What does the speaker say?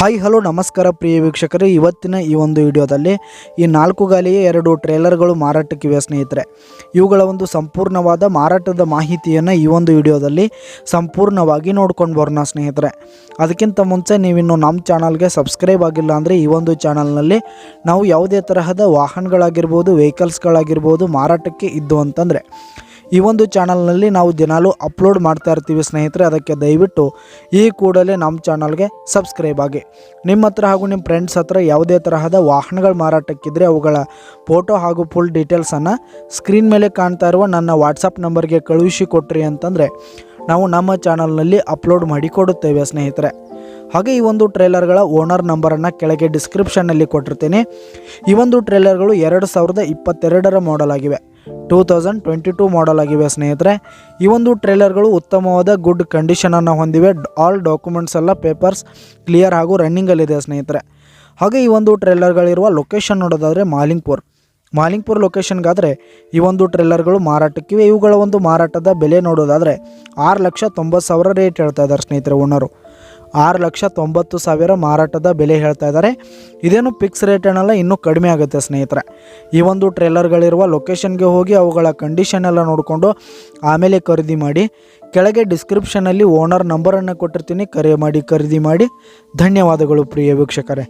Hi hello ನಮಸ್ಕಾರ ಪ್ರಿಯ ವೀಕ್ಷಕರೇ, ಇವತ್ತಿನ ಈ ಒಂದು ವಿಡಿಯೋದಲ್ಲಿ ಈ 4 ಗಾಲಿಯ 2 ಟ್ರೇಲರ್ಗಳು ಮಾರಾಟಕ್ಕಿವೆ ಸ್ನೇಹಿತರೆ. ಇವುಗಳ ಒಂದು ಸಂಪೂರ್ಣವಾದ ಮಾರಾಟದ ಮಾಹಿತಿಯನ್ನು ಈ ಒಂದು ವಿಡಿಯೋದಲ್ಲಿ ಸಂಪೂರ್ಣವಾಗಿ ನೋಡ್ಕೊಂಡು ಬರೋಣ ಸ್ನೇಹಿತರೆ. ಅದಕ್ಕಿಂತ ಮುಂಚೆ ನೀವಿನ್ನು ನಮ್ಮ ಚಾನಲ್ಗೆ ಸಬ್ಸ್ಕ್ರೈಬ್ ಆಗಿಲ್ಲ ಅಂದರೆ ಈ ಒಂದು ಚಾನಲ್ನಲ್ಲಿ ನಾವು ಯಾವುದೇ ತರಹದ ವಾಹನಗಳಾಗಿರ್ಬೋದು, ವೆಹಿಕಲ್ಸ್ಗಳಾಗಿರ್ಬೋದು ಮಾರಾಟಕ್ಕೆ ಇದ್ದು ಅಂತಂದರೆ ಈ ಒಂದು ಚಾನಲ್ನಲ್ಲಿ ನಾವು ದಿನಾಲೂ ಅಪ್ಲೋಡ್ ಮಾಡ್ತಾ ಇರ್ತೀವಿ ಸ್ನೇಹಿತರೆ. ಅದಕ್ಕೆ ದಯವಿಟ್ಟು ಈ ಕೂಡಲೇ ನಮ್ಮ ಚಾನಲ್ಗೆ ಸಬ್ಸ್ಕ್ರೈಬ್ ಆಗಿ. ನಿಮ್ಮ ಹತ್ರ ಹಾಗೂ ನಿಮ್ಮ ಫ್ರೆಂಡ್ಸ್ ಹತ್ರ ಯಾವುದೇ ತರಹದ ವಾಹನಗಳು ಮಾರಾಟಕ್ಕಿದ್ರೆ ಅವುಗಳ ಫೋಟೋ ಹಾಗೂ ಫುಲ್ ಡೀಟೇಲ್ಸನ್ನು ಸ್ಕ್ರೀನ್ ಮೇಲೆ ಕಾಣ್ತಾ ಇರುವ ನನ್ನ ವಾಟ್ಸಪ್ ನಂಬರ್ಗೆ ಕಳುಹಿಸಿ ಕೊಟ್ರಿ ಅಂತಂದರೆ ನಾವು ನಮ್ಮ ಚಾನಲ್ನಲ್ಲಿ ಅಪ್ಲೋಡ್ ಮಾಡಿ ಕೊಡುತ್ತೇವೆ ಸ್ನೇಹಿತರೆ. ಹಾಗೆ ಈ ಒಂದು ಟ್ರೇಲರ್ಗಳ ಓನರ್ ನಂಬರನ್ನು ಕೆಳಗೆ ಡಿಸ್ಕ್ರಿಪ್ಷನ್ನಲ್ಲಿ ಕೊಟ್ಟಿರ್ತೀನಿ. ಈ ಒಂದು ಟ್ರೇಲರ್ಗಳು 2022 ಮಾಡೆಲ್ ಆಗಿವೆ, 2022 ಮಾಡೆಲ್ ಆಗಿವೆ ಸ್ನೇಹಿತರೆ. ಈ ಒಂದು ಟ್ರೇಲರ್ಗಳು ಉತ್ತಮವಾದ ಗುಡ್ ಕಂಡೀಷನನ್ನು ಹೊಂದಿವೆ. ಆಲ್ ಡಾಕ್ಯುಮೆಂಟ್ಸ್ ಎಲ್ಲ ಪೇಪರ್ಸ್ ಕ್ಲಿಯರ್ ಹಾಗೂ ರನ್ನಿಂಗಲ್ಲಿದೆ ಸ್ನೇಹಿತರೆ. ಹಾಗೆ ಈ ಒಂದು ಟ್ರೇಲರ್ಗಳಿರುವ ಲೊಕೇಶನ್ ನೋಡೋದಾದರೆ ಮಾಲಿಂಗ್ಪುರ್ ಲೊಕೇಶನ್ಗಾದರೆ ಈ ಒಂದು ಟ್ರೇಲರ್ಗಳು ಮಾರಾಟಕ್ಕಿವೆ. ಇವುಗಳ ಒಂದು ಮಾರಾಟದ ಬೆಲೆ ನೋಡೋದಾದರೆ 6,90,000 ರೇಟ್ ಹೇಳ್ತಾ ಇದ್ದಾರೆ ಸ್ನೇಹಿತರೆ. ಓನರು 6,90,000 ಮಾರಾಟದ ಬೆಲೆ ಹೇಳ್ತಾ ಇದ್ದಾರೆ. ಇದೇನು ಫಿಕ್ಸ್ ರೇಟ್ ಏನಲ್ಲ, ಇನ್ನೂ ಕಡಿಮೆ ಆಗುತ್ತೆ ಸ್ನೇಹಿತರೆ. ಈ ಒಂದು ಟ್ರೇಲರ್ಗಳಿರುವ ಲೊಕೇಶನ್ಗೆ ಹೋಗಿ ಅವುಗಳ ಕಂಡೀಷನ್ ಎಲ್ಲ ನೋಡಿಕೊಂಡು ಆಮೇಲೆ ಖರೀದಿ ಮಾಡಿ. ಕೆಳಗೆ ಡಿಸ್ಕ್ರಿಪ್ಷನಲ್ಲಿ ಓನರ್ ನಂಬರನ್ನು ಕೊಟ್ಟಿರ್ತೀನಿ, ಕರೆ ಮಾಡಿ ಖರೀದಿ ಮಾಡಿ. ಧನ್ಯವಾದಗಳು ಪ್ರಿಯ ವೀಕ್ಷಕರೇ.